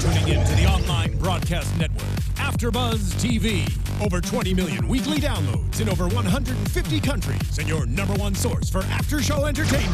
tuning in to the online broadcast network, AFTERBUZZ TV. Over 20 million weekly downloads in over 150 countries, and your number one source for after-show entertainment.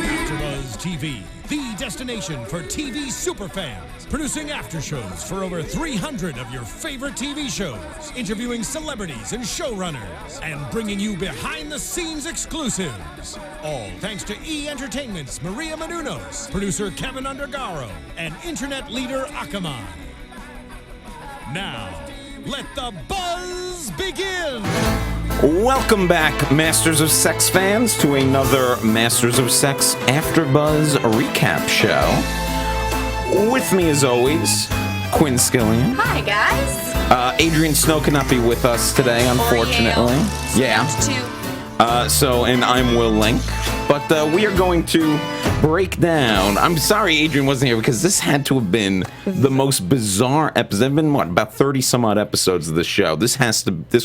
AFTERBUZZ TV, the destination for TV superfans. Producing after-shows for over 300 of your favorite TV shows. Interviewing celebrities and showrunners. And bringing you behind-the-scenes exclusives. All thanks to E! Entertainment's Maria Menounos, producer Kevin Undergaro, and internet leader Akamai. Now, let the buzz begin! Welcome back, Masters of Sex fans, to another Masters of Sex AFTERBUZZ recap show. With me, as always, Quinn Scillian. Hi, guys. Adrian Snow cannot be with us today, unfortunately. Yeah. And I'm Will Link. But we are going to break down. I'm sorry Adrian wasn't here because this had to have been the most bizarre episode. There have been, about 30 some odd episodes of this show. This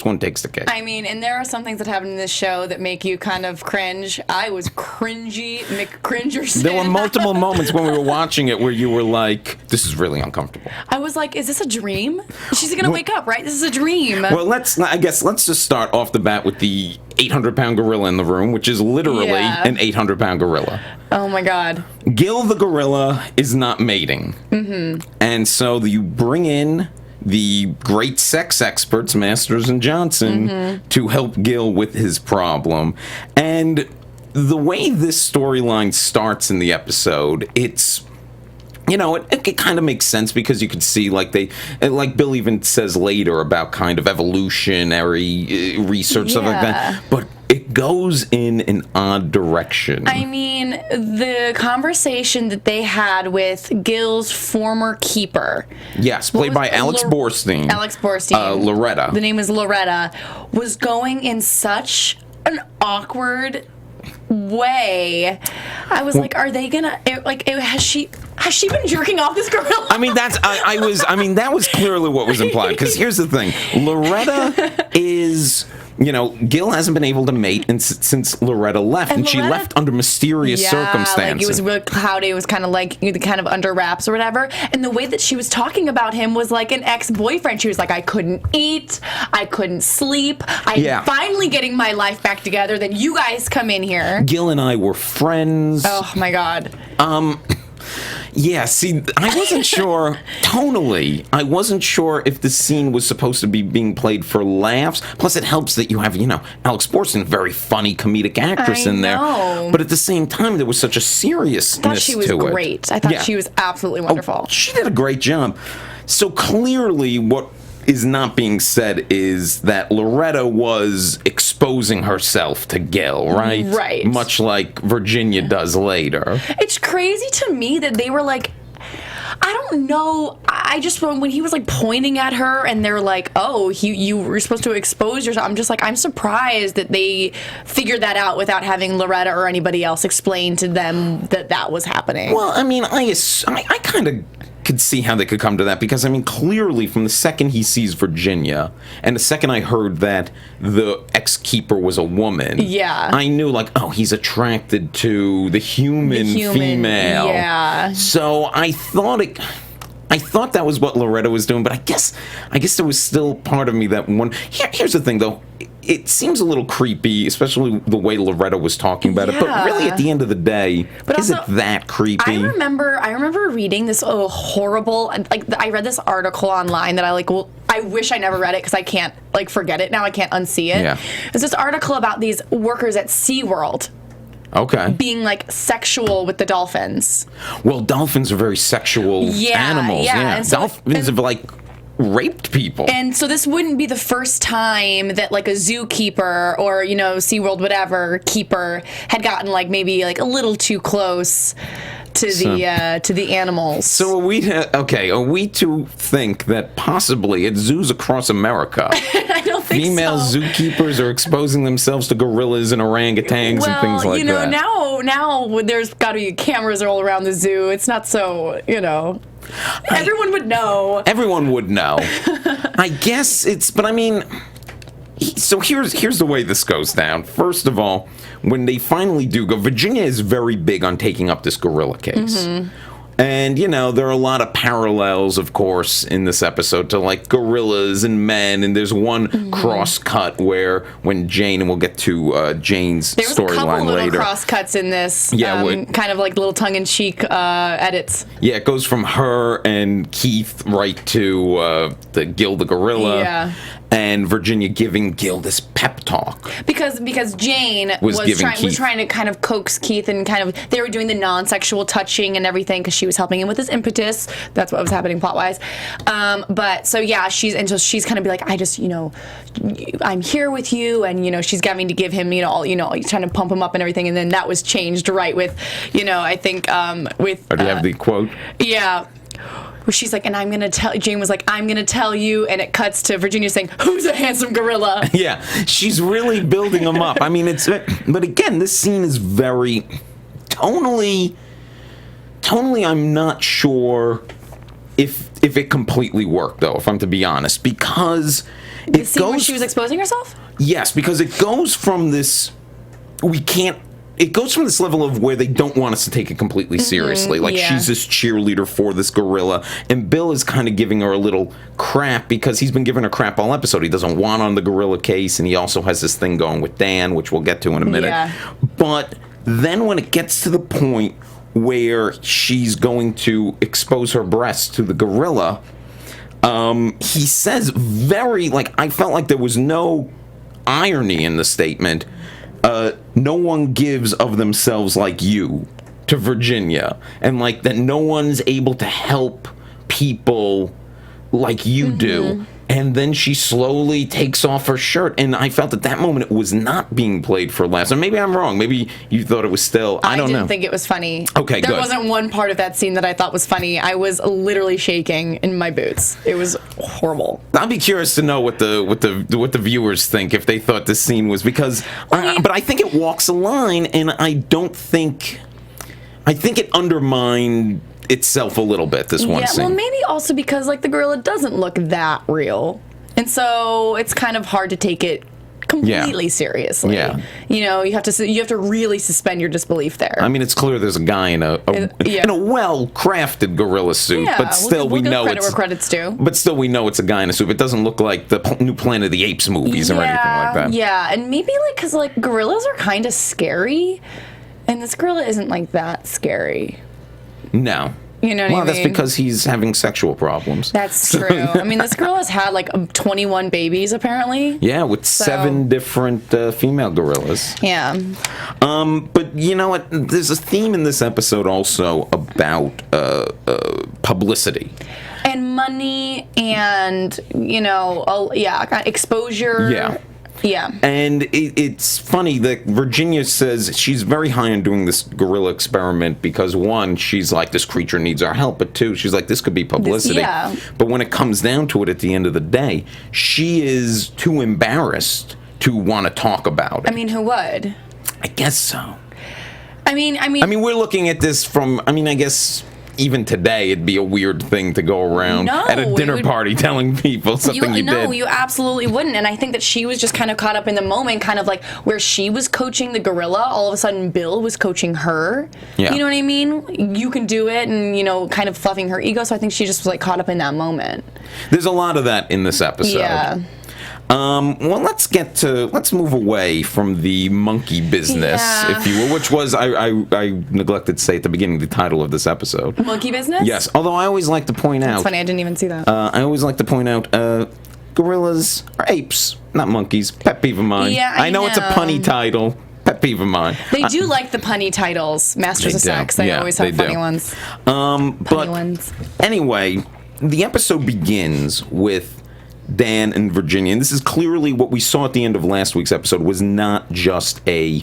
one takes the cake. I mean, and there are some things that happen in this show that make you kind of cringe. I was cringy, McCringerson. There were multiple moments when we were watching it where you were like, this is really uncomfortable. I was like, is this a dream? She's gonna wake up, right? This is a dream. Well, let's just start off the bat with the 800-pound gorilla in the room, which is literally an 800-pound gorilla. Oh my God. Gil the gorilla is not mating. Mm-hmm. And so you bring in the great sex experts, Masters and Johnson, to help Gil with his problem. And the way this storyline starts in the episode, it's... it kind of makes sense because you could see, like Bill even says later about kind of evolutionary research, stuff like that. But it goes in an odd direction. I mean, the conversation that they had with Gil's former keeper. Yes, played by Alex Borstein. Alex Borstein. Loretta. The name is Loretta. Was going in such an awkward way. I was like, are they gonna has she been jerking off this gorilla? I mean, that was clearly what was implied, because here's the thing. Loretta is, Gil hasn't been able to mate since Loretta left, and she left under mysterious circumstances. Like it was real cloudy. It was kind of like kind of under wraps or whatever. And the way that she was talking about him was like an ex-boyfriend. She was like, I couldn't eat, I couldn't sleep. I'm finally getting my life back together. Then you guys come in here. Gil and I were friends. Oh my God. Yeah, see, I wasn't sure, tonally, I wasn't sure if the scene was supposed to be being played for laughs. Plus, it helps that you have, Alex Borstein, very funny comedic actress in there. But at the same time, there was such a seriousness to it. I thought she was great. I thought she was absolutely wonderful. Oh, she did a great job. So clearly, what is not being said is that Loretta was exposing herself to Gil, right? Right. Much like Virginia does later. It's crazy to me that they were like, I don't know. I just, when he was like pointing at her and they're like, oh, you were supposed to expose yourself. I'm just like, I'm surprised that they figured that out without having Loretta or anybody else explain to them that was happening. Well, I mean, I kind of could see how they could come to that, because I mean, clearly from the second he sees Virginia and the second I heard that the ex-keeper was a woman, I knew like, oh, he's attracted to the human female. Yeah. So I thought that was what Loretta was doing, but I guess there was still part of me that here's the thing though. It seems a little creepy, especially the way Loretta was talking about it. But really, at the end of the day, is it that creepy? I remember reading this horrible. I read this article online that I wish I never read it because I can't forget it now. I can't unsee it. Yeah. It's this article about these workers at SeaWorld. Okay. Being sexual with the dolphins. Well, dolphins are very sexual animals. Yeah. And dolphins have raped people. And so this wouldn't be the first time that a zookeeper or SeaWorld whatever keeper had gotten maybe a little too close to the animals. So are we to think that possibly at zoos across America I don't think female zookeepers are exposing themselves to gorillas and orangutans and things like that? Now there's got to be cameras all around the zoo. It's not so, everyone would know. Everyone would know. I guess but I mean, So here's the way this goes down. First of all, when they finally do go, Virginia is very big on taking up this gorilla case. And, there are a lot of parallels, of course, in this episode to, like, gorillas and men. And there's one cross-cut where when Jane, and we'll get to Jane's storyline later. There was a couple little cross-cuts in this, kind of like little tongue-in-cheek edits. Yeah, it goes from her and Keith right to the Gil the gorilla. Yeah. And Virginia giving Gil this pep talk. Because Jane was trying to kind of coax Keith, and kind of, they were doing the non-sexual touching and everything because she was helping him with his impetus. That's what was happening plot-wise. She's kind of be like, I'm here with you, and, she's having to give him, trying to pump him up and everything, and then that was changed right with, I think, with... do you have the quote? Yeah. Where she's like, and I'm going to tell... Jane was like, I'm going to tell you, and it cuts to Virginia saying, who's a handsome gorilla? Yeah, she's really building him up. I mean, but again, this scene is very... Tonally, I'm not sure if it completely worked, though, if I'm to be honest, because the scene where she was exposing herself? Yes, because it goes from this... It goes from this level of where they don't want us to take it completely seriously. Like, she's this cheerleader for this gorilla, and Bill is kind of giving her a little crap because he's been giving her crap all episode. He doesn't want on the gorilla case, and he also has this thing going with Dan, which we'll get to in a minute. Yeah. But then when it gets to the point where she's going to expose her breasts to the gorilla, he says I felt like there was no irony in the statement. No one gives of themselves like you to Virginia, and like that no one's able to help people like you do. And then she slowly takes off her shirt, and I felt at that moment it was not being played for laughs. Or maybe I'm wrong. Maybe you thought it was still. I don't know. I didn't think it was funny. Okay, there wasn't one part of that scene that I thought was funny. I was literally shaking in my boots. It was horrible. I'd be curious to know what the viewers think, if they thought this scene was, because but I think it walks a line, and I think it undermined itself a little bit, this one scene. Well, maybe also because, like, the gorilla doesn't look that real, and so it's kind of hard to take it completely seriously. Yeah. You have to really suspend your disbelief there. I mean, it's clear there's a guy in a well-crafted gorilla suit, but still we know credit where credit's due. But still we know it's a guy in a suit. It doesn't look like the new Planet of the Apes movies or anything like that. Yeah, and maybe because gorillas are kind of scary, and this gorilla isn't like that scary. No. You know what I mean? Well, that's because he's having sexual problems. That's true. I mean, this girl has had 21 babies, apparently. Yeah, with 7 different female gorillas. Yeah. But you know what? There's a theme in this episode also about publicity. And money and, exposure. Yeah. Yeah. And it's funny that Virginia says she's very high on doing this gorilla experiment because, one, she's like, this creature needs our help, but two, she's like, this could be publicity. But when it comes down to it at the end of the day, she is too embarrassed to want to talk about it. I mean, who would? I guess so. I mean, we're looking at this from, I guess... Even today, it'd be a weird thing to go around at a dinner party telling people something you did. No, you absolutely wouldn't. And I think that she was just kind of caught up in the moment, kind of like where she was coaching the gorilla, all of a sudden Bill was coaching her. Yeah. You know what I mean? You can do it, and, kind of fluffing her ego. So I think she just was caught up in that moment. There's a lot of that in this episode. Yeah. Well, let's move away from the monkey business, if you will, which was, I neglected to say at the beginning, the title of this episode. Monkey business? Yes, although I always like to point out... It's funny, I didn't even see that. I always like to point out, gorillas are apes, not monkeys. Pet peeve of mine. Yeah, I know. It's a punny title. Pet peeve of mine. They do like the punny titles, Masters of Sex. They always have funny ones. Punny ones. Anyway, the episode begins with Dan and Virginia, and this is clearly what we saw at the end of last week's episode was not just a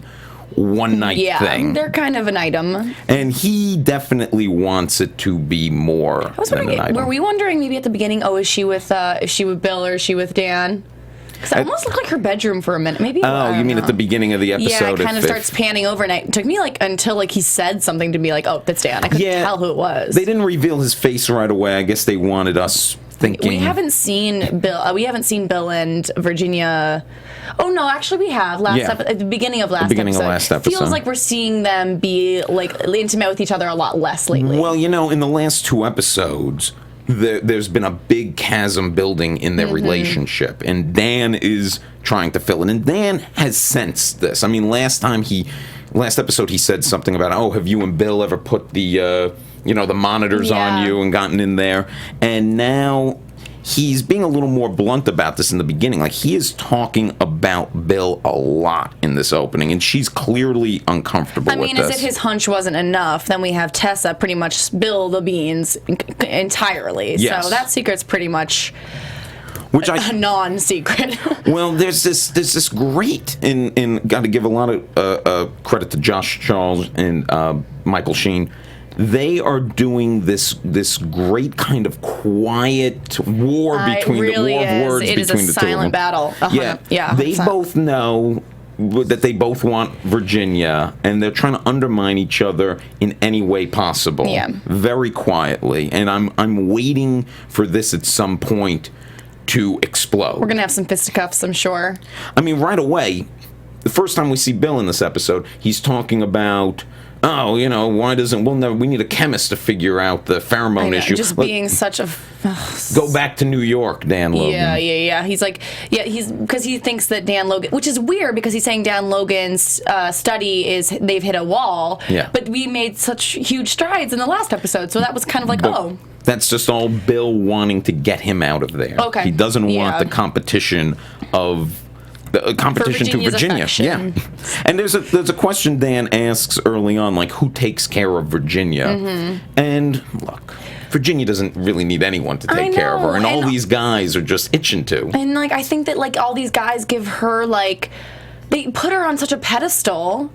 one-night thing. They're kind of an item. And he definitely wants it to be more than an item. Were we wondering maybe at the beginning, is she with Bill or is she with Dan? Because it almost looked like her bedroom for a minute. Maybe. Oh, you mean at the beginning of the episode? Yeah, it kind of starts panning over, and it took me until he said something to me, oh, that's Dan. I couldn't tell who it was. They didn't reveal his face right away. I guess they wanted us thinking... We haven't seen Bill. We haven't seen Bill and Virginia. Oh no, actually we have at the beginning of last episode. Feels like we're seeing them be like intimate with each other a lot less lately. Well, in the last 2 episodes, there's been a big chasm building in their relationship, and Dan is trying to fill it. And Dan has sensed this. I mean, last episode he said something about, oh, have you and Bill ever put the the monitors on you and gotten in there? And now he's being a little more blunt about this in the beginning. Like, he is talking about Bill a lot in this opening, and she's clearly uncomfortable with this. As if his hunch wasn't enough, then we have Tessa pretty much spill the beans entirely. Yes. So that secret's pretty much a non-secret. Well, there's this great, and got to give a lot of credit to Josh Charles and Michael Sheen. They are doing this great kind of quiet war between the war of words between the two of them. It is a silent battle. Yeah. They both know that they both want Virginia, and they're trying to undermine each other in any way possible. Yeah. Very quietly. And I'm waiting for this at some point to explode. We're gonna have some fisticuffs, I'm sure. I mean, right away, the first time we see Bill in this episode, he's talking about, oh, why doesn't we need a chemist to figure out the pheromone issue. Just being such a... Go back to New York, Dan Logan. Yeah. He's like, because he thinks that Dan Logan, which is weird because he's saying Dan Logan's study is they've hit a wall. Yeah. But we made such huge strides in the last episode, so that was kind of like, That's just all Bill wanting to get him out of there. Okay. He doesn't want the competition of... The competition to Virginia. Affection. Yeah. And there's a question Dan asks early on, like, who takes care of Virginia? And look, Virginia doesn't really need anyone to take care of her, and all these guys are just itching to. And I think that all these guys give her they put her on such a pedestal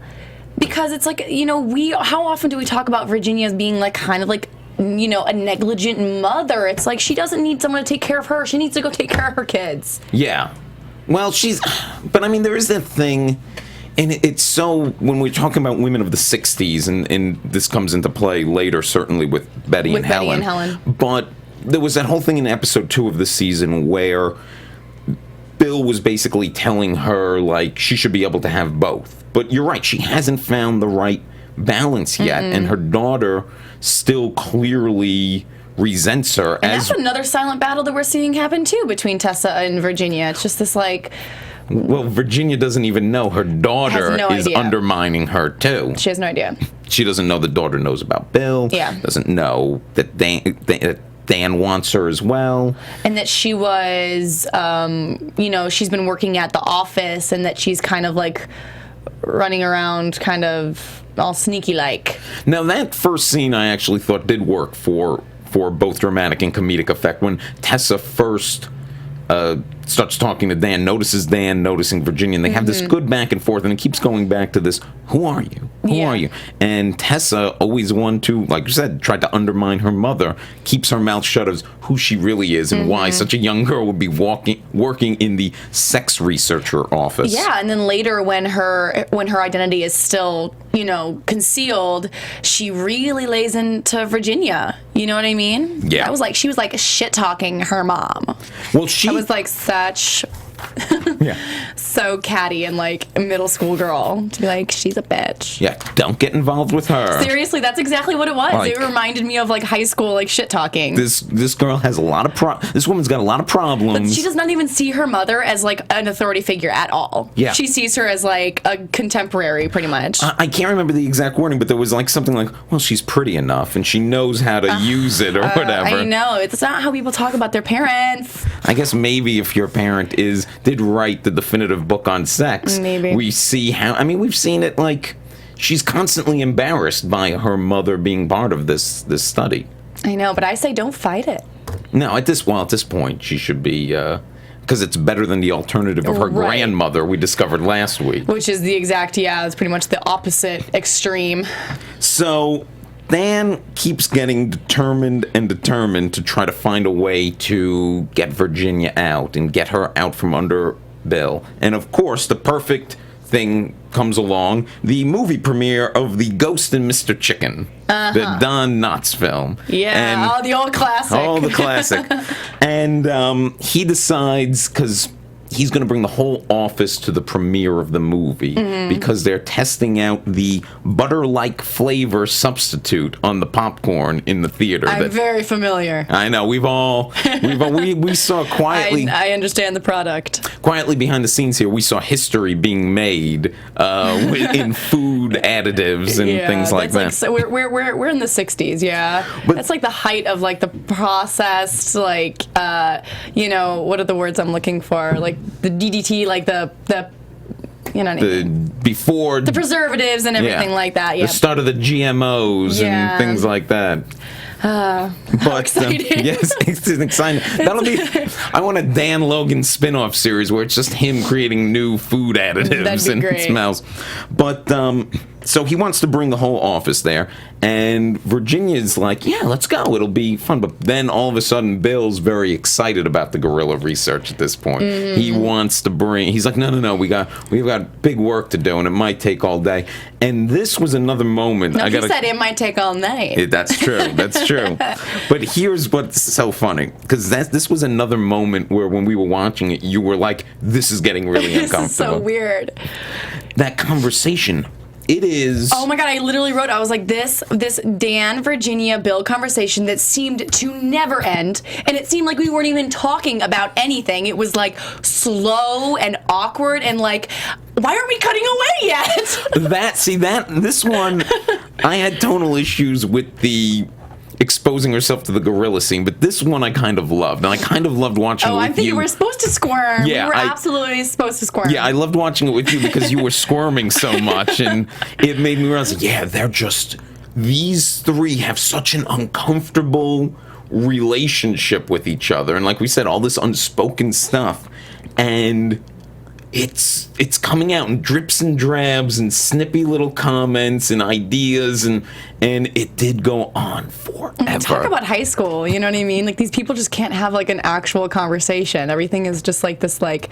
because it's how often do we talk about Virginia as being kind of a negligent mother? It's like she doesn't need someone to take care of her. She needs to go take care of her kids. Yeah. Well, but I mean, there is that thing, and it's so, when we're talking about women of the 60s, and this comes into play later, certainly with Betty and Helen. But there was that whole thing in episode 2 of the season where Bill was basically telling her, she should be able to have both. But you're right, she hasn't found the right balance yet, and her daughter still clearly resents her. And that's another silent battle that we're seeing happen too between Tessa and Virginia. It's just this well, Virginia doesn't even know her daughter is undermining her too. She has no idea. She doesn't know the daughter knows about Bill. Yeah. Doesn't know that Dan wants her as well. And that she was, she's been working at the office, and that she's kind of running around kind of all sneaky like. Now, that first scene I actually thought did work for both dramatic and comedic effect. When Tessa first starts talking to Dan, notices Dan noticing Virginia, and they have this good back and forth, and it keeps going back to this, who are you? Who are you? And Tessa, always one to, like you said, try to undermine her mother, keeps her mouth shut as who she really is and why such a young girl would be working in the sex researcher office. Yeah, and then later when her identity is still, concealed, she really lays into Virginia. You know what I mean? Yeah. She was shit-talking her mom. Well, I was such... so catty and middle school girl to be she's a bitch. Yeah, don't get involved with her. Seriously, that's exactly what it was. It reminded me of high school shit talking. This girl has a lot of this woman's got a lot of problems. But she does not even see her mother as an authority figure at all. Yeah. She sees her as a contemporary pretty much. I can't remember the exact wording, but there was something well, she's pretty enough and she knows how to use it or whatever. I know. It's not how people talk about their parents. I guess maybe if your parent did write the definitive book on sex, maybe we see how. I mean, we've seen it. She's constantly embarrassed by her mother being part of this study. I know, but I say don't fight it. No, at this point, she should be, because it's better than the alternative of her grandmother we discovered last week, which is the exact. Yeah, it's pretty much the opposite extreme. So Dan keeps getting determined to try to find a way to get Virginia out and get her out from under Bill. And of course, the perfect thing comes along, the movie premiere of The Ghost and Mr. Chicken, the Don Knotts film. Yeah, the old classic. Oh, the classic. And he decides, because he's going to bring the whole office to the premiere of the movie because they're testing out the butter-like flavor substitute on the popcorn in the theater. I'm very familiar. I know. We saw quietly. I understand the product. Quietly behind the scenes here, we saw history being made in food additives and things like that. So we're in the 60s, yeah. But that's like the height of like the processed, like what are the words I'm looking for? Like the DDT, like the before the preservatives and everything like that. Yeah. The start of the GMOs and things like that. Exciting. Yes, it's exciting. That'll be. I want a Dan Logan spin-off series where it's just him creating new food additives and smells. But so he wants to bring the whole office there, and Virginia's like, "Yeah, let's go. It'll be fun." But then all of a sudden, Bill's very excited about the guerrilla research at this point. He wants to bring. He's like, "No. We've got big work to do, and it might take all day." And this was another moment. No, he said it might take all night. That's true. That's true. But here's what's so funny, because this was another moment where when we were watching it, you were like, "This is getting really uncomfortable." This is so weird. That conversation. It is. Oh my God! I literally wrote. I was like, this Dan, Virginia, Bill conversation that seemed to never end, and it seemed like we weren't even talking about anything. It was like slow and awkward, and like, why aren't we cutting away yet? This one, I had tonal issues with the exposing herself to the gorilla scene, but this one I kind of loved, and I kind of loved watching it with you. I'm thinking we're supposed to squirm. Yeah, we were absolutely supposed to squirm. Yeah, I loved watching it with you because you were squirming so much, and it made me realize, these three have such an uncomfortable relationship with each other, and like we said, all this unspoken stuff, and it's coming out in drips and drabs and snippy little comments and ideas, and it did go on forever. Talk about high school, you know what I mean? Like, these people just can't have like an actual conversation. Everything is just like this like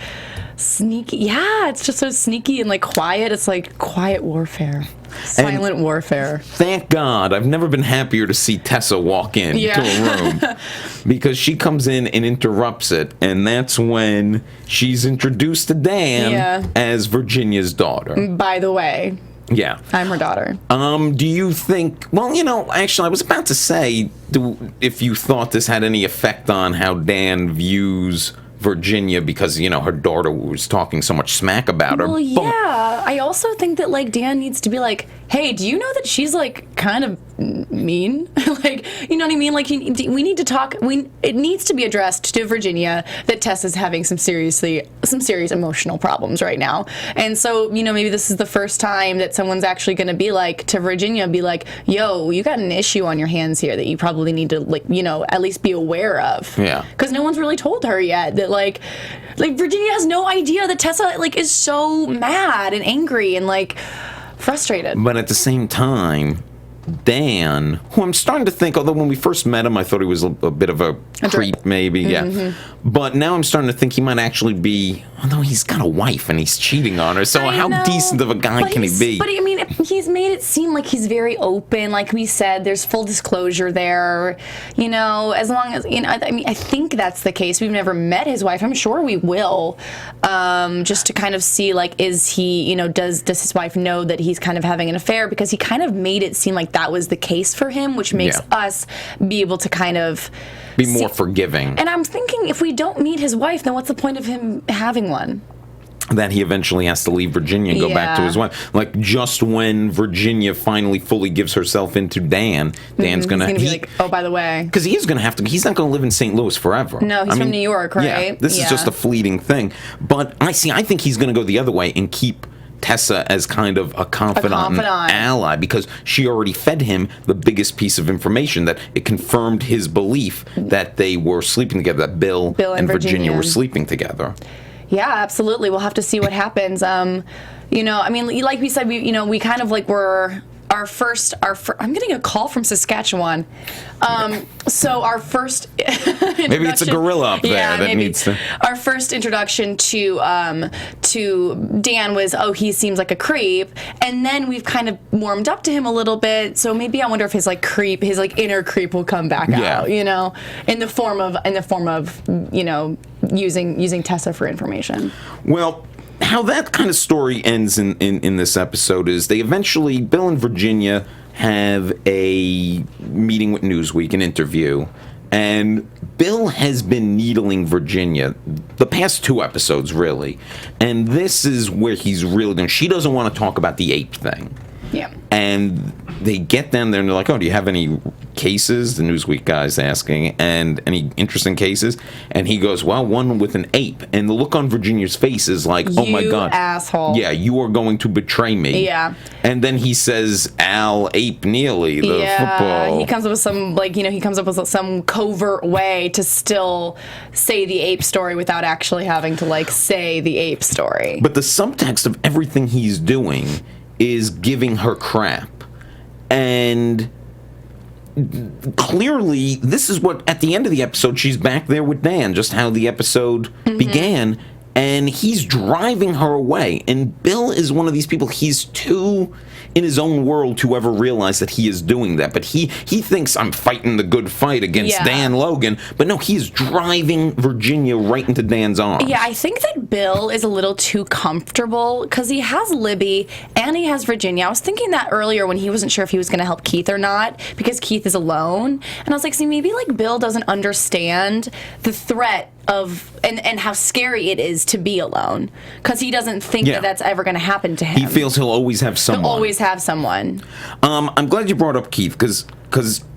sneaky. Yeah, it's just so sneaky and like quiet. It's like quiet warfare. Silent warfare. Thank God, I've never been happier to see Tessa walk in to a room, because she comes in and interrupts it, and that's when she's introduced to Dan as Virginia's daughter. By the way. Yeah. I'm her daughter. Do you think, actually, I was about to say, if you thought this had any effect on how Dan views Virginia, because, her daughter was talking so much smack about her. Well, yeah. I also think that, like, Dan needs to be like, hey, do you know that she's, like, kind of mean? Like, you know what I mean? Like, we need to talk. It needs to be addressed to Virginia that Tessa's having some serious emotional problems right now. And so, maybe this is the first time that someone's actually going to be like, to Virginia, be like, yo, you got an issue on your hands here that you probably need to, like, at least be aware of. Yeah. Because no one's really told her yet that, like Virginia has no idea that Tessa, like, is so mad and angry and, like, frustrated. But at the same time, Dan, who I'm starting to think, although when we first met him, I thought he was a bit of a creep, maybe, but now I'm starting to think he might actually be, although he's got a wife and he's cheating on her, so how decent of a guy can he be? But I mean, he's made it seem like he's very open, like we said, there's full disclosure there, as long as, I think that's the case. We've never met his wife. I'm sure we will, just to kind of see, like, is he, does his wife know that he's kind of having an affair, because he kind of made it seem like that was the case for him, which makes us be able to kind of be more forgiving. And I'm thinking, if we don't meet his wife, then what's the point of him having one? That he eventually has to leave Virginia and go back to his wife. Like, just when Virginia finally fully gives herself into Dan, Dan's going to be like, oh, by the way. Because he is going to have to, he's not going to live in St. Louis forever. No, he's from New York, right? Yeah, this is just a fleeting thing. But I think he's going to go the other way and keep Tessa as kind of a confidant and ally, because she already fed him the biggest piece of information, that it confirmed his belief that they were sleeping together, that Bill and Virginia were sleeping together. Yeah, absolutely. We'll have to see what happens. Like we said, we kind of like were I'm getting a call from Saskatchewan. So our first maybe it's a gorilla up there that needs to. Our first introduction to Dan was, he seems like a creep, and then we've kind of warmed up to him a little bit. So maybe I wonder if his inner creep will come back out, in the form of using Tessa for information. Well, how that kind of story ends in this episode is Bill and Virginia have a meeting with Newsweek, an interview, and Bill has been needling Virginia the past 2 episodes, really. And this is where he's really doing. She doesn't want to talk about the ape thing. Yeah. And they get down there and they're like, do you have any cases? The Newsweek guy's asking, and any interesting cases? And he goes, well, one with an ape. And the look on Virginia's face is like, oh my God. You asshole. Yeah, you are going to betray me. Yeah. And then he says, Al Ape Neely, the football. He comes up with some covert way to still say the ape story without actually having to say the ape story. But the subtext of everything he's doing is giving her crap. And clearly, this is what, at the end of the episode, she's back there with Dan, just how the episode began, and he's driving her away. And Bill is one of these people, he's too in his own world to ever realize that he is doing that. But he thinks, I'm fighting the good fight against Dan Logan. But no, he's driving Virginia right into Dan's arms. Yeah, I think that Bill is a little too comfortable because he has Libby and he has Virginia. I was thinking that earlier when he wasn't sure if he was going to help Keith or not because Keith is alone. And I was like, see, maybe Bill doesn't understand the threat of and how scary it is to be alone because he doesn't think that that's ever going to happen to him. He feels he'll always have someone. He'll always have someone. I'm glad you brought up Keith because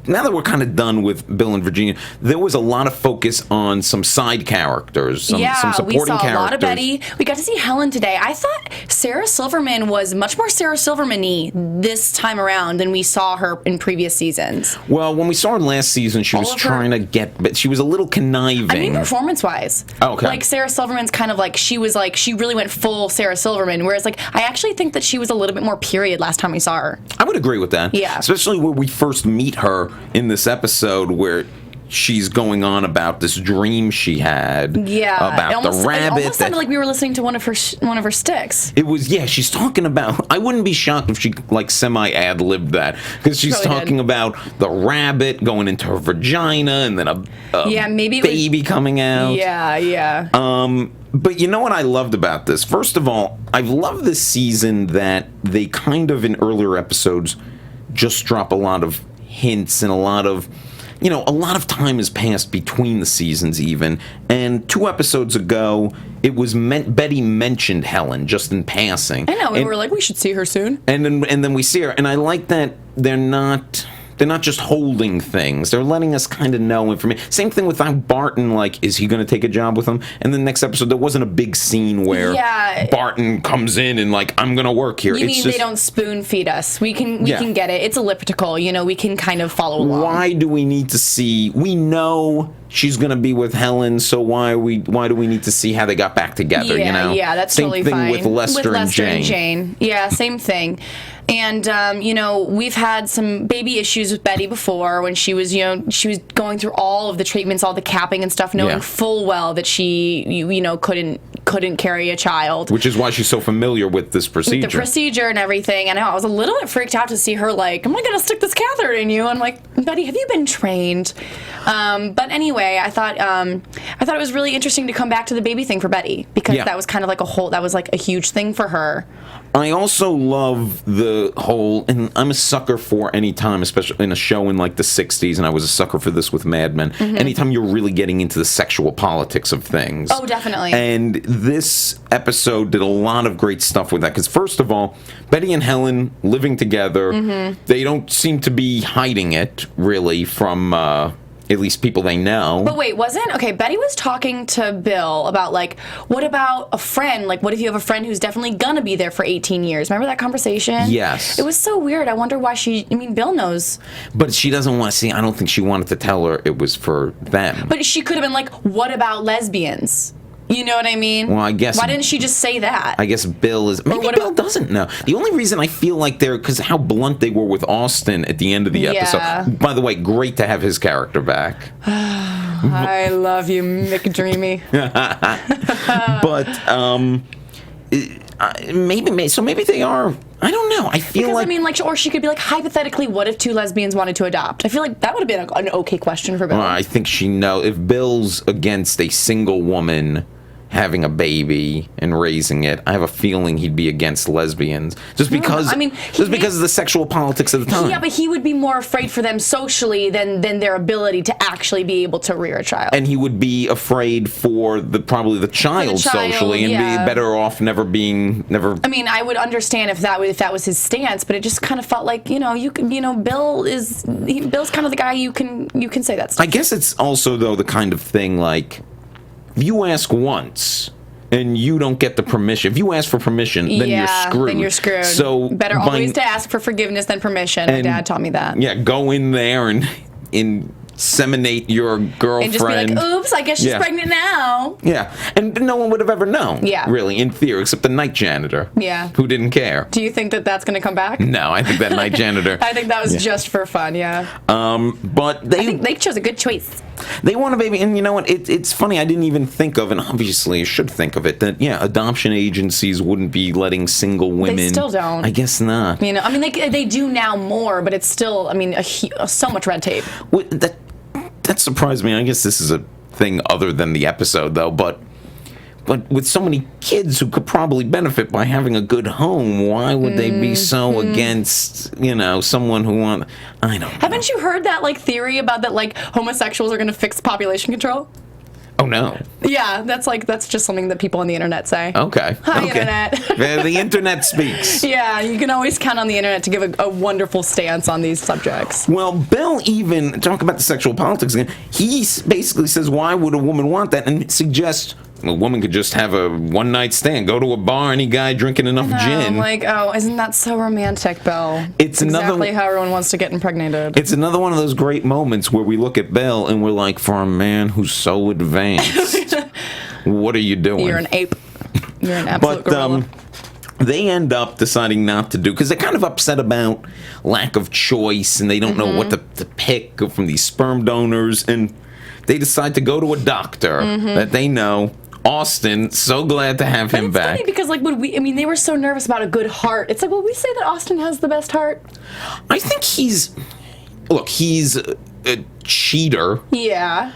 now that we're kind of done with Bill and Virginia, there was a lot of focus on some side characters, some supporting we saw characters. A lot of Betty. We got to see Helen today. I thought Sarah Silverman was much more Sarah Silverman-y this time around than we saw her in previous seasons. Well, when we saw her last season, she was trying to but she was a little conniving. I mean, performance-wise. Oh, okay. Sarah Silverman's kind of she really went full Sarah Silverman, whereas I actually think that she was a little bit more period last time we saw her. I would agree with that. Yeah. Especially where we first meet her in this episode where she's going on about this dream she had about the rabbit. It almost sounded like we were listening to one of her sticks. It was, she's talking about, I wouldn't be shocked if she semi ad-libbed that, because she's talking about the rabbit going into her vagina and then a baby coming out. Yeah. But you know what I loved about this? First of all, I've loved this season that they kind of in earlier episodes just drop a lot of hints and a lot of time has passed between the seasons even. And 2 episodes ago, it was Betty mentioned Helen just in passing. I know, we were like, we should see her soon. And then we see her, and I like that they're not just holding things. They're letting us kind of know information. Same thing with Barton, is he going to take a job with him? And the next episode, there wasn't a big scene where Barton comes in and I'm going to work here. You mean they don't spoon feed us? We can get it. It's elliptical. We can kind of follow along. Why do we need to see? We know she's going to be with Helen, so why do we need to see how they got back together? Yeah, that's totally fine. Same thing with Lester and Jane. Yeah, same thing. And we've had some baby issues with Betty before when she was going through all of the treatments, all the capping and stuff, knowing full well that she couldn't carry a child. Which is why she's so familiar with this procedure. With the procedure and everything. And I was a little bit freaked out to see her am I going to stick this catheter in you? I'm like, Betty, have you been trained? But anyway, I thought it was really interesting to come back to the baby thing for Betty because that was kind of a huge thing for her. I also love the whole, and I'm a sucker for any time, especially in a show in the 60s, and I was a sucker for this with Mad Men, anytime you're really getting into the sexual politics of things. Oh, definitely. And this episode did a lot of great stuff with that, because first of all, Betty and Helen living together, they don't seem to be hiding it, really, from at least people they know. But wait, Betty was talking to Bill about what about a friend? What if you have a friend who's definitely gonna be there for 18 years? Remember that conversation? Yes. It was so weird. I wonder why Bill knows. But she doesn't want to see, I don't think she wanted to tell her it was for them. But she could have been what about lesbians? You know what I mean? Well, I guess. Why didn't she just say that? I guess Bill is. Maybe Bill doesn't know. The only reason I feel like they're because how blunt they were with Austin at the end of the episode. By the way, great to have his character back. I love you, McDreamy. But maybe they are. I don't know. I feel because like I mean, like, or she could be like, hypothetically, what if two lesbians wanted to adopt? I feel like that would have been an okay question for Bill. I think she knows if Bill's against a single woman having a baby and raising it, I have a feeling he'd be against lesbians just because. I mean, because of the sexual politics of the time. Yeah, but he would be more afraid for them socially than their ability to actually be able to rear a child. And he would be afraid for probably the child socially, and be better off never. I mean, I would understand if that was his stance, but it just kind of felt like Bill's kind of the guy you can say that stuff. I guess it's also though the kind of thing like. If you ask once and you don't get the permission, if you ask for permission, then you're screwed. Then you're screwed. So better always to ask for forgiveness than permission. My dad taught me that. Yeah, go in there and inseminate your girlfriend. And just be like, oops, I guess she's pregnant now. Yeah, and no one would have ever known. Yeah. Really, in theory, except the night janitor. Yeah. Who didn't care. Do you think that that's going to come back? No, I think that night janitor. I think that was just for fun, yeah. But I think they chose a good choice. They want a baby, and you know what? It's funny. I didn't even think of, and obviously I should think of it. That adoption agencies wouldn't be letting single women. They still don't. I guess not. I mean, they do now more, but it's still, I mean, so much red tape. That surprised me. I guess this is a thing other than the episode, though. But with so many kids who could probably benefit by having a good home, why would they be so against, someone who want? I don't know. Haven't you heard that theory about that homosexuals are going to fix population control? Oh no. Yeah, that's just something that people on the internet say. Okay. Hi, internet. The internet speaks. Yeah, you can always count on the internet to give a wonderful stance on these subjects. Well, Bill even talk about the sexual politics again. He basically says, "Why would a woman want that?" and suggests a woman could just have a one-night stand, go to a bar, any guy drinking enough gin. I'm like, oh, isn't that so romantic, Bill? It's exactly how everyone wants to get impregnated. It's another one of those great moments where we look at Bill and we're like, for a man who's so advanced, what are you doing? You're an ape. You're an absolute gorilla. They end up deciding not to do, because they're kind of upset about lack of choice, and they don't know what to pick from these sperm donors, and they decide to go to a doctor that they know. Austin, so glad to have him back. It's funny because, they were so nervous about a good heart. It's like, would we say that Austin has the best heart? I think he's a cheater. Yeah.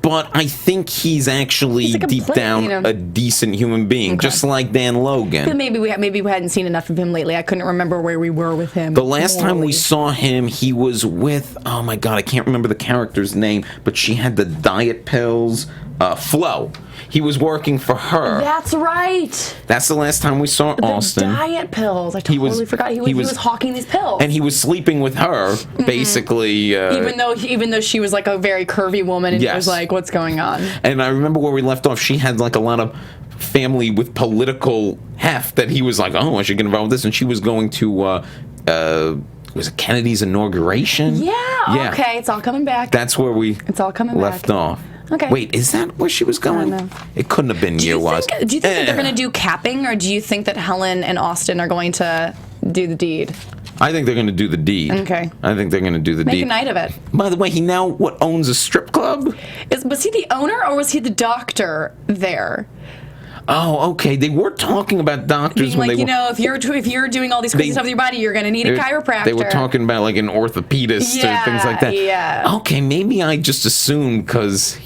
But I think he's actually deep down a decent human being, just like Dan Logan. But maybe we hadn't seen enough of him lately. I couldn't remember where we were with him. The last time we saw him, he was with, oh my God, I can't remember the character's name, but she had the diet pills. Flo. He was working for her. That's right. That's the last time we saw Austin. The diet pills. I totally forgot. He was hawking these pills. And he was sleeping with her, basically. Even though she was like a very curvy woman, and he was like, what's going on? And I remember where we left off, she had like a lot of family with political heft that he was like, oh, I should get involved with this. And she was going to, was it Kennedy's inauguration? Yeah. Okay, it's all coming back. That's where it's all coming left off. Okay. Wait, is that where she was going? I don't know. It couldn't have been year-wise. Do you think that they're going to do capping, or do you think that Helen and Austin are going to do the deed? I think they're going to do the deed. Okay. I think they're going to do the deed. Make a night of it. By the way, he now owns a strip club? Was he the owner, or was he the doctor there? Oh, okay. They were talking about doctors being if you're doing all these crazy stuff with your body, you're going to need a chiropractor. They were talking about like an orthopedist or things like that. Yeah. Okay, maybe I just assumed because.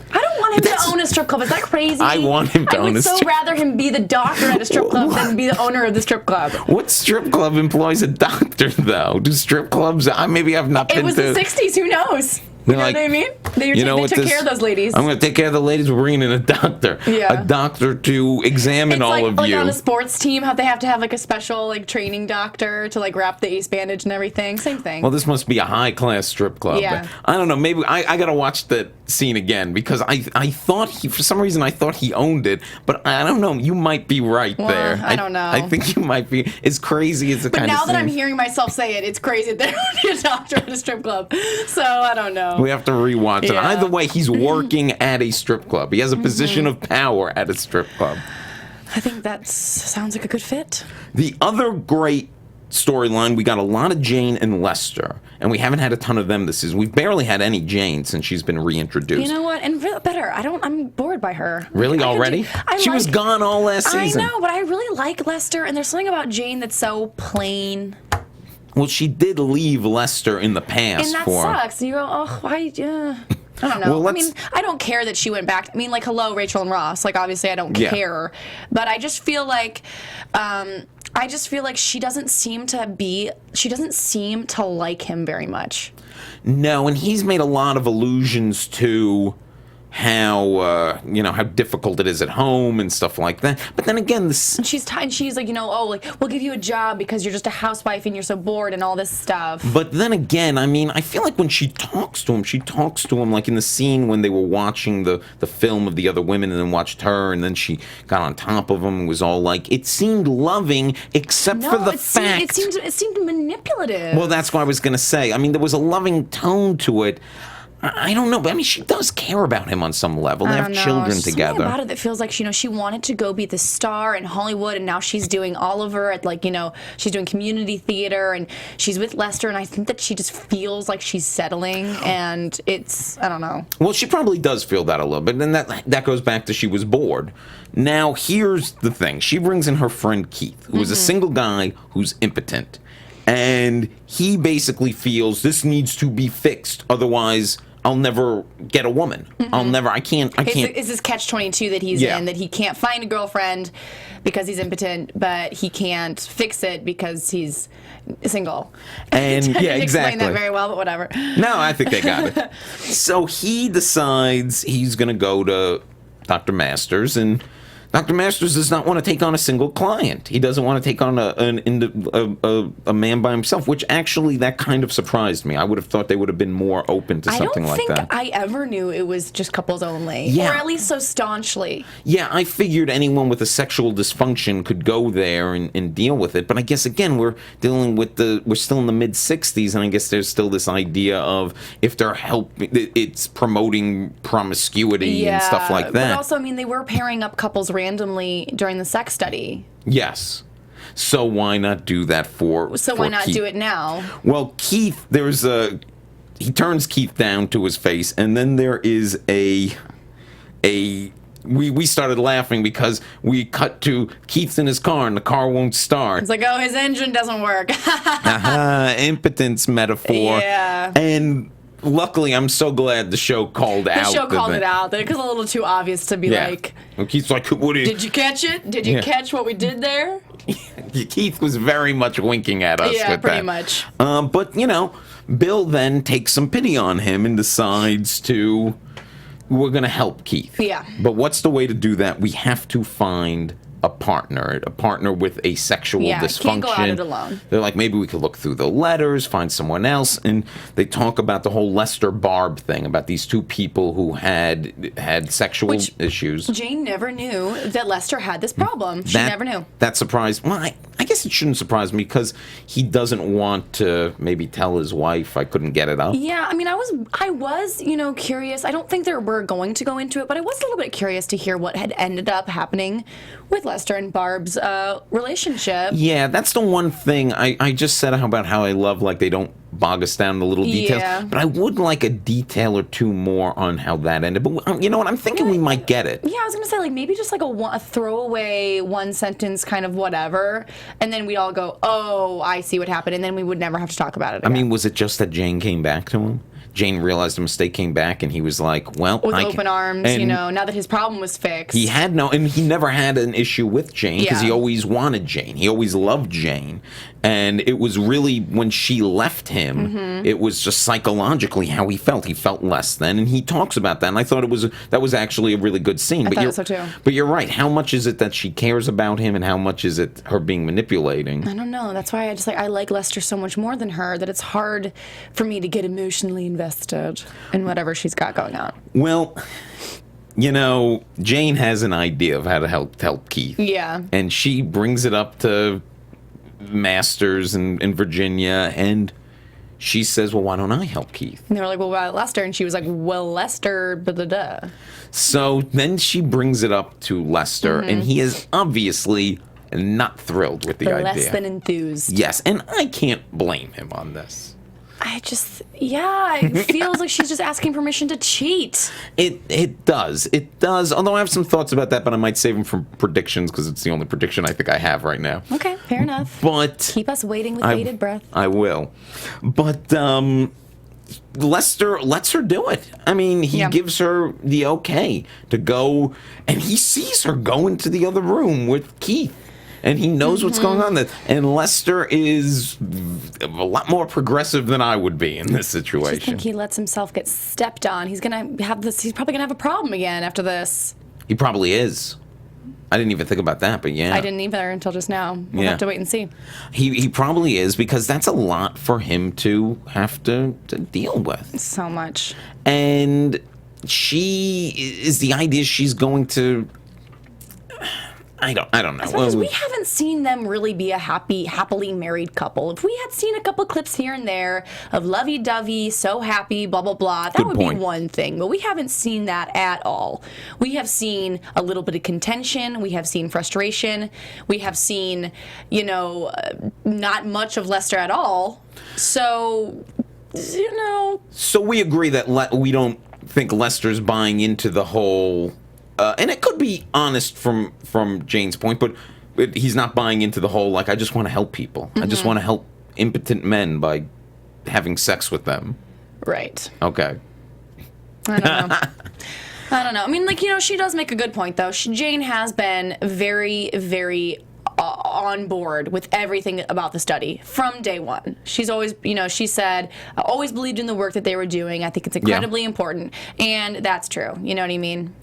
I don't want him to own a strip club. Is that crazy? I want him to own a strip club. I would so rather him be the doctor at a strip club than be the owner of the strip club. What strip club employs a doctor, though? Do strip clubs? Maybe I've not been to. It was the 60s. Who knows? You know what I mean? They took care of those ladies. I'm going to take care of the ladies. We're bringing in a doctor. Yeah. A doctor to examine all of you. Like on a sports team, how they have to have like a special training doctor to wrap the ace bandage and everything. Same thing. Well, this must be a high-class strip club. Yeah. I don't know. Maybe I got to watch that scene again because I thought for some reason I thought he owned it, but I don't know. You might be right there. I don't know. I think you might be. As crazy as the kind of But now that thing. I'm hearing myself say it, it's crazy that there would be a doctor at a strip club. So I don't know. We have to rewatch it. Yeah. Either way, he's working at a strip club. He has a position of power at a strip club. I think that sounds like a good fit. The other great storyline, we got a lot of Jane and Lester, and we haven't had a ton of them this season. We've barely had any Jane since she's been reintroduced. You know what? And better. I'm bored by her. Really? Already? She was gone all last season. I know, but I really like Lester, and there's something about Jane that's so plain. Well, she did leave Lester in the past. And that sucks. You go, oh, why? I don't know. Well, I mean, I don't care that she went back. I mean, like, hello, Rachel and Ross. Like, obviously, I don't care. But I just feel like, she doesn't seem to like him very much. No, and he's made a lot of allusions to how how difficult it is at home and stuff like that. But then again, and she's like, we'll give you a job because you're just a housewife and you're so bored and all this stuff. But then again, I mean, I feel like when she talks to him like in the scene when they were watching the film of the other women and then watched her and then she got on top of him and was all like, it seemed loving except for the fact. It seemed manipulative. Well, that's what I was going to say. I mean, there was a loving tone to it. I don't know, but I mean, she does care about him on some level. They have children together. Something about it that feels like she wanted to go be the star in Hollywood, and now she's doing Oliver at she's doing community theater, and she's with Lester, and I think that she just feels like she's settling, and I don't know. Well, she probably does feel that a little bit, and that goes back to she was bored. Now, here's the thing: she brings in her friend Keith, who is a single guy who's impotent. And he basically feels this needs to be fixed, otherwise I'll never get a woman. I can't. Is this catch-22 that he's in, that he can't find a girlfriend because he's impotent, but he can't fix it because he's single. And I didn't exactly. explain that very well, but whatever. No, I think they got it. So he decides he's going to go to Dr. Masters, and Dr. Masters does not want to take on a single client. He doesn't want to take on a man by himself, which actually that kind of surprised me. I would have thought they would have been more open to something like that. I don't think I ever knew it was just couples only, or at least so staunchly. Yeah, I figured anyone with a sexual dysfunction could go there and deal with it. But I guess, again, we're still in the mid-60s, and I guess there's still this idea of if they're it's promoting promiscuity and stuff like that. But also, I mean, they were pairing up couples randomly during the sex study. Yes. So why not do that why not Keith? Do it now? Well, Keith, he turns Keith down to his face, and then there is we started laughing because we cut to Keith's in his car and the car won't start. It's like, oh, his engine doesn't work. Impotence metaphor. Yeah. And luckily, I'm so glad the show called out. The show called it out. It was a little too obvious to be like. And Keith's like, did you catch it? Did you catch what we did there? Keith was very much winking at us. Yeah, with pretty that. much. But Bill then takes some pity on him and decides we're going to help Keith. Yeah. But what's the way to do that? We have to find a partner with a sexual dysfunction. Can't go at it alone. They're like, maybe we could look through the letters, find someone else, and they talk about the whole Lester Barb thing, about these two people who had sexual issues. Jane never knew that Lester had this problem. She never knew. That surprised. Well, I guess it shouldn't surprise me because he doesn't want to maybe tell his wife I couldn't get it up. Yeah, I mean, I was, curious. I don't think that we're going to go into it, but I was a little bit curious to hear what had ended up happening with Lester and Barb's relationship. Yeah, that's the one thing I just said about how I love they don't bog us down the little details. Yeah. But I would like a detail or two more on how that ended. But you know what? I'm thinking we might get it. Yeah, I was going to say maybe just a throwaway one sentence kind of whatever, and then we'd all go, oh, I see what happened, and then we would never have to talk about it again. I mean, was it just that Jane came back to him? Jane realized a mistake, came back, and he was like, well, with open arms, now that his problem was fixed. He never had an issue with Jane because he always wanted Jane. He always loved Jane. And it was really when she left him, it was just psychologically how he felt. He felt less than, and he talks about that. And I thought that was actually a really good scene. I thought so too. But you're right. How much is it that she cares about him, and how much is it her being manipulating? I don't know. That's why I like Lester so much more than her. That it's hard for me to get emotionally invested in whatever she's got going on. Well, Jane has an idea of how to help Keith. Yeah. And she brings it up to Masters in Virginia, and she says, well, why don't I help Keith? And they were like, well, why Lester? And she was like, well, Lester, blah. So then she brings it up to Lester, and he is obviously not thrilled with the idea. Less than enthused. Yes, and I can't blame him on this. It feels like she's just asking permission to cheat. It does. Although I have some thoughts about that, but I might save them for predictions because it's the only prediction I think I have right now. Okay, fair enough. But keep us waiting with bated breath. I will. But Lester lets her do it. I mean, he gives her the okay to go, and he sees her go into the other room with Keith. And he knows what's going on there. And Lester is a lot more progressive than I would be in this situation. I think he lets himself get stepped on. He's gonna have this. He's probably gonna have a problem again after this. He probably is. I didn't even think about that, but yeah. I didn't either until just now. We'll have to wait and see. He probably is, because that's a lot for him to have to deal with. So much. And the idea she's going to... I don't know. As much as we haven't seen them really be a happily married couple. If we had seen a couple clips here and there of lovey-dovey, so happy, blah, blah, blah, that would be one thing. But we haven't seen that at all. We have seen a little bit of contention. We have seen frustration. We have seen, not much of Lester at all. So, So we agree that we don't think Lester's buying into the whole... and it could be honest from Jane's point, but he's not buying into the whole, I just want to help people. I just want to help impotent men by having sex with them. Right. Okay. I don't know. I mean, she does make a good point, though. Jane has been very, very on board with everything about the study from day one. She's always, she said, I always believed in the work that they were doing. I think it's incredibly important. And that's true. You know what I mean?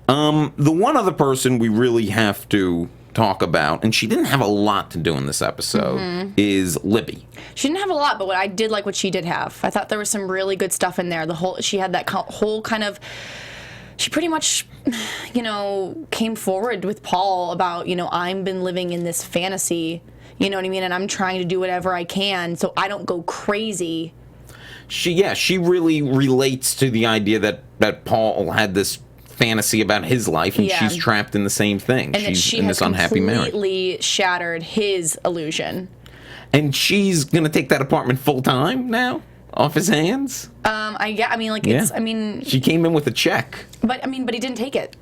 The one other person we really have to talk about, and she didn't have a lot to do in this episode, is Libby. She didn't have a lot, but what I did like what she did have. I thought there was some really good stuff in there. She had that whole kind of... She pretty much, came forward with Paul about, I've been living in this fantasy, you know what I mean? And I'm trying to do whatever I can so I don't go crazy. She really relates to the idea that Paul had this fantasy about his life, and she's trapped in the same thing. And she's in this unhappy marriage. Completely shattered his illusion. And she's going to take that apartment full time now? Off his hands? She came in with a check. But he didn't take it.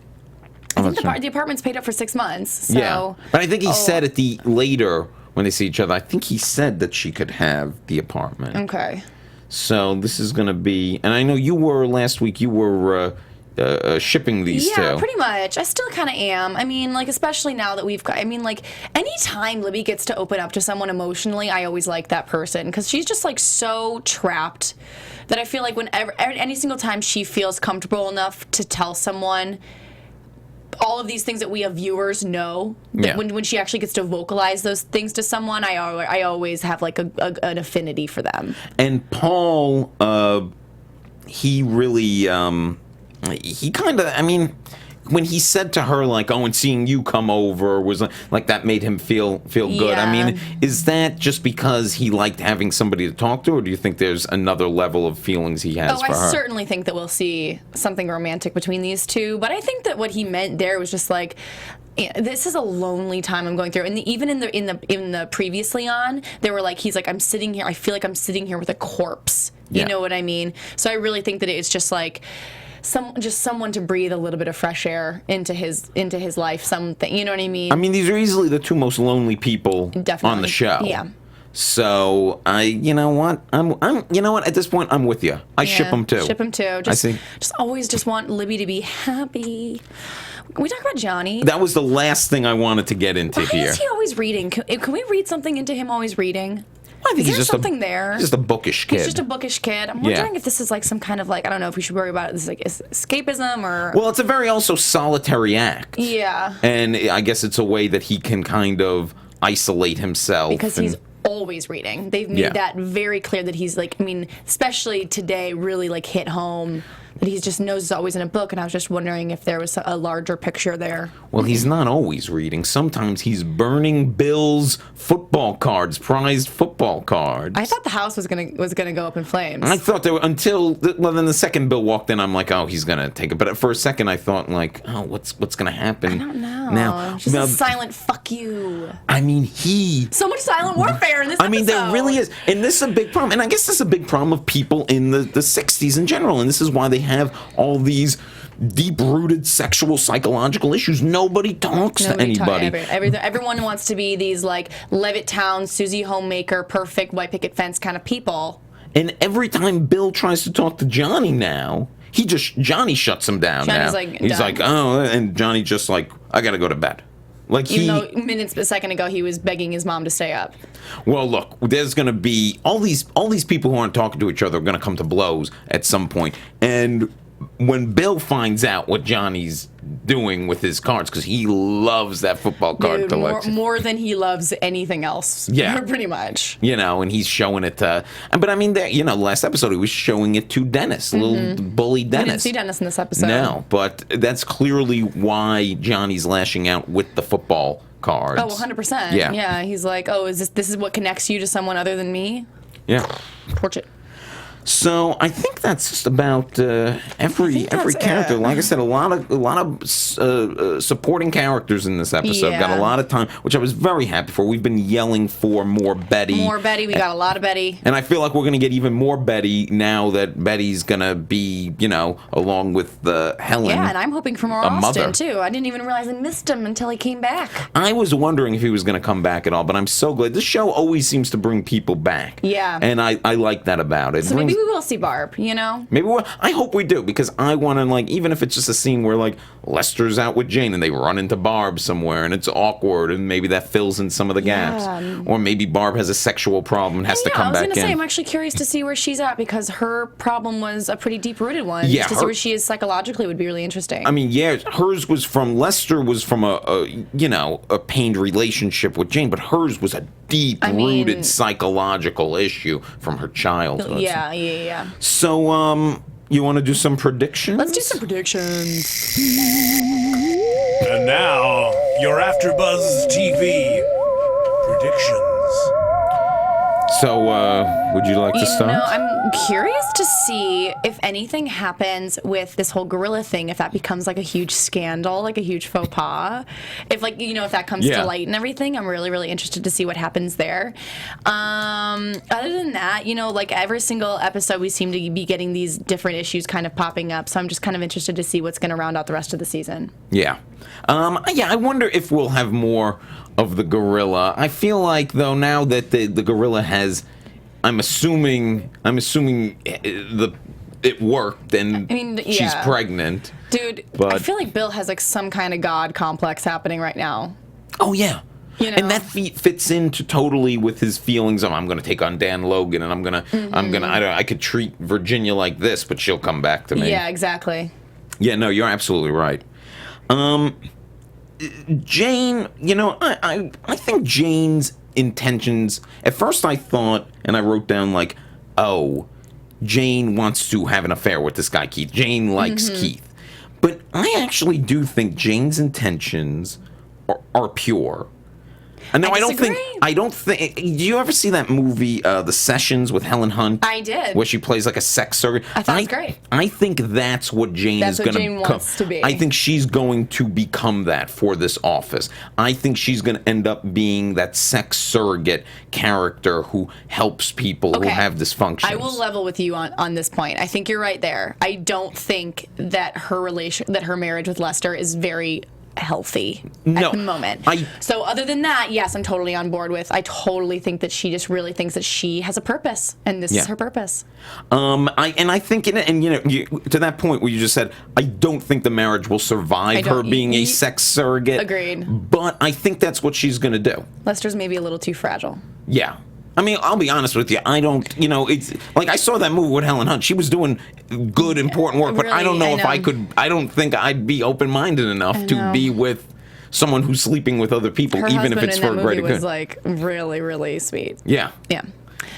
I think the apartment's paid up for 6 months. So. Yeah. But I think he said later when they see each other, I think he said that she could have the apartment. Okay. So this is going to be, and I know last week you were shipping these two. Yeah, pretty much. I still kind of am. Especially now that we've got, anytime Libby gets to open up to someone emotionally, I always like that person, because she's just, so trapped that I feel like any single time she feels comfortable enough to tell someone all of these things that we as viewers know, that when she actually gets to vocalize those things to someone, I always have, an affinity for them. And Paul, he really... he kind of, when he said to her, and seeing you come over was that made him feel good. Is that just because he liked having somebody to talk to, or do you think there's another level of feelings he has for her? I certainly think that we'll see something romantic between these two, but I think that what he meant there was just this is a lonely time I'm going through, and even in the previously on, they were he's I'm sitting here, I feel like I'm sitting here with a corpse. You know what I mean? So I really think that it's just someone to breathe a little bit of fresh air into his life, something, you know what I mean? These are easily the two most lonely people on the show. Yeah. So you know what? At this point, I'm with you. I ship them too. Ship them too. Just always want Libby to be happy. Can we talk about Johnny? That was the last thing I wanted to get into here. Why is he always reading? Can we read something into him always reading? I think he's just something there. He's just a bookish kid. He's just a bookish kid. I'm wondering if this is some kind of I don't know if we should worry about it. This is escapism or. Well, it's a very also solitary act. Yeah. And I guess it's a way that he can kind of isolate himself. Because he's always reading. They've made that very clear that he's especially today really hit home that he just knows is always in a book, and I was just wondering if there was a larger picture there. Well, he's not always reading. Sometimes he's burning Bill's football cards, prized football cards. I thought the house was gonna go up in flames. I thought there were, then the second Bill walked in, I'm like, oh, he's gonna take it. But for a second, I thought like, oh, what's gonna happen? I don't know. Now, just a silent fuck you. I mean, so much silent warfare in this episode. I mean, there really is, and this is a big problem. And I guess this is a big problem of people in the 60s in general. And this is why they have all these deep-rooted sexual psychological issues. Nobody talks to anybody. Everyone wants to be these like Levittown, Susie Homemaker, perfect white picket fence kind of people. And every time Bill tries to talk to Johnny now, Johnny shuts him down. Johnny's now. like, he's done. like, oh, and Johnny just like, I gotta go to bed. Like Even though a second ago he was begging his mom to stay up. Well, look, there's going to be all these people who aren't talking to each other are going to come to blows at some point. And when Bill finds out what Johnny's doing with his cards, because he loves that football card collection more than he loves anything else. Yeah, pretty much. And he's showing it to. But I mean, last episode he was showing it to Dennis, little bully Dennis. We didn't see Dennis in this episode. No, but that's clearly why Johnny's lashing out with the football cards. Oh, 100%. Yeah. Yeah. He's like, oh, this is what connects you to someone other than me? Yeah. Torch it. So I think that's just about every character. Like I said, a lot of supporting characters in this episode. Yeah. Got a lot of time, which I was very happy for. We've been yelling for more Betty. More Betty. We got a lot of Betty. And I feel like we're going to get even more Betty now that Betty's going to be, along with Helen. Yeah, and I'm hoping for more Austin too. I didn't even realize I missed him until he came back. I was wondering if he was going to come back at all, but I'm so glad. This show always seems to bring people back. Yeah. And I like that about it. So maybe we will see Barb, Maybe I hope we do, because I want to, even if it's just a scene where, Lester's out with Jane and they run into Barb somewhere and it's awkward and maybe that fills in some of the gaps. Or maybe Barb has a sexual problem and has to come back in. I was going to say, I'm actually curious to see where she's at, because her problem was a pretty deep-rooted one. Yeah, to see where she is psychologically would be really interesting. I mean, hers was from, Lester was from a pained relationship with Jane, but hers was a deep-rooted psychological issue from her childhood. Yeah. So, you want to do some predictions? Let's do some predictions. And now, your AFTERBUZZ TV predictions. So, would you like to start? I'm curious to see if anything happens with this whole gorilla thing, if that becomes a huge scandal, a huge faux pas. If that comes to light and everything, I'm really, really interested to see what happens there. Other than that, every single episode we seem to be getting these different issues kind of popping up, so I'm just kind of interested to see what's going to round out the rest of the season. Yeah. I wonder if we'll have more of the gorilla. I feel like, though, now that the gorilla has, I'm assuming it worked and she's pregnant. Dude, I feel like Bill has some kind of god complex happening right now. Oh yeah. And that fits into totally with his feelings of, I'm going to take on Dan Logan, and I could treat Virginia like this, but she'll come back to me. Yeah, exactly. Yeah, no, you're absolutely right. Jane, I think Jane's intentions, at first I thought, and I wrote down Jane wants to have an affair with this guy Keith. Jane likes Keith. But I actually do think Jane's intentions are pure. No, I don't think. Do you ever see that movie, The Sessions, with Helen Hunt? I did. Where she plays a sex surrogate. I thought it was great. I think that's what Jane is going to become. Wants to be. I think she's going to become that for this office. I think she's going to end up being that sex surrogate character who helps people who have dysfunctions. I will level with you on this point. I think you're right there. I don't think that her marriage with Lester is very healthy at the moment. So other than that, yes, I'm totally on board with. I totally think that she just really thinks that she has a purpose, and this is her purpose. I think, to that point where you just said, I don't think the marriage will survive her being a sex surrogate. Agreed. But I think that's what she's going to do. Lester's maybe a little too fragile. Yeah. I mean, I'll be honest with you. I don't, it's I saw that movie with Helen Hunt. She was doing good, important work, but I don't know if I could. I don't think I'd be open-minded enough to be with someone who's sleeping with other people, even if it's for a greater good. Her husband in that movie was really, really sweet. Yeah. Yeah.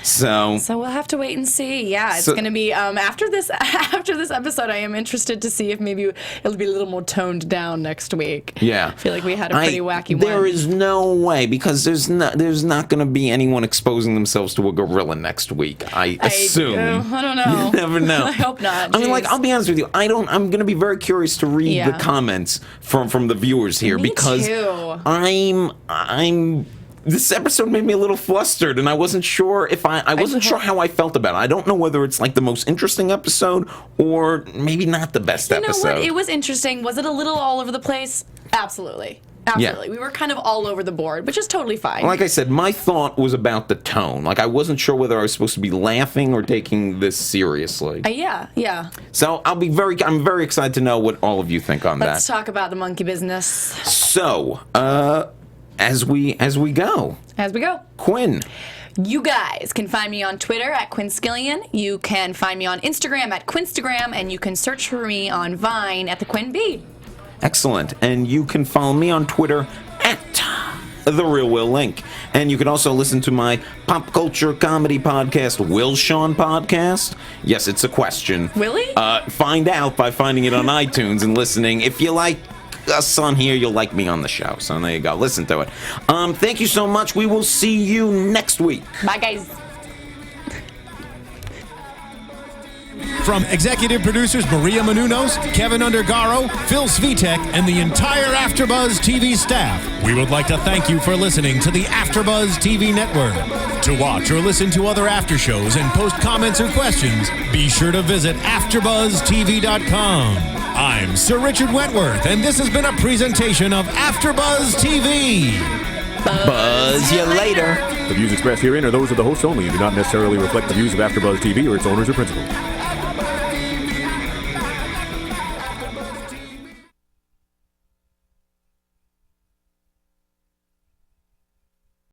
So we'll have to wait and see. Yeah, it's going to be after this episode. I am interested to see if maybe it'll be a little more toned down next week. Yeah, I feel like we had a pretty wacky one. There is no way, because there's not going to be anyone exposing themselves to a gorilla next week. I assume. I don't know. You never know. I hope not. Jeez. I mean, like, I'll be honest with you. I'm going to be very curious to read the comments from the viewers here. Me because too. I'm. This episode made me a little flustered, and I wasn't sure if I wasn't sure how I felt about it. I don't know whether it's like the most interesting episode or maybe not the best episode. You know what? It was interesting. Was it a little all over the place? Absolutely. Absolutely. Yeah. We were kind of all over the board, which is totally fine. Like I said, my thought was about the tone. Like, I wasn't sure whether I was supposed to be laughing or taking this seriously. Yeah. So I'm very excited to know what all of you think on that. Let's talk about the monkey business. So, as we go. Quinn. You guys can find me on Twitter at Quinn Scillian. You can find me on Instagram at Quinstagram, and you can search for me on Vine at the Quinn B. Excellent. And you can follow me on Twitter at The Real Will Link. And you can also listen to my pop culture comedy podcast, Will Sean Podcast. Yes, it's a question. Really? Find out by finding it on iTunes and listening. If you like us on here, you'll like me on the show. So there you go. Listen to it. Thank you so much. We will see you next week. Bye, guys. From executive producers Maria Menounos, Kevin Undergaro, Phil Svitek, and the entire AfterBuzz TV staff, we would like to thank you for listening to the AfterBuzz TV network. To watch or listen to other after shows and post comments or questions, be sure to visit AfterBuzzTV.com. I'm Sir Richard Wentworth, and this has been a presentation of AfterBuzz TV. Buzz you later. The views expressed herein are those of the hosts only and do not necessarily reflect the views of AfterBuzz TV or its owners or principals.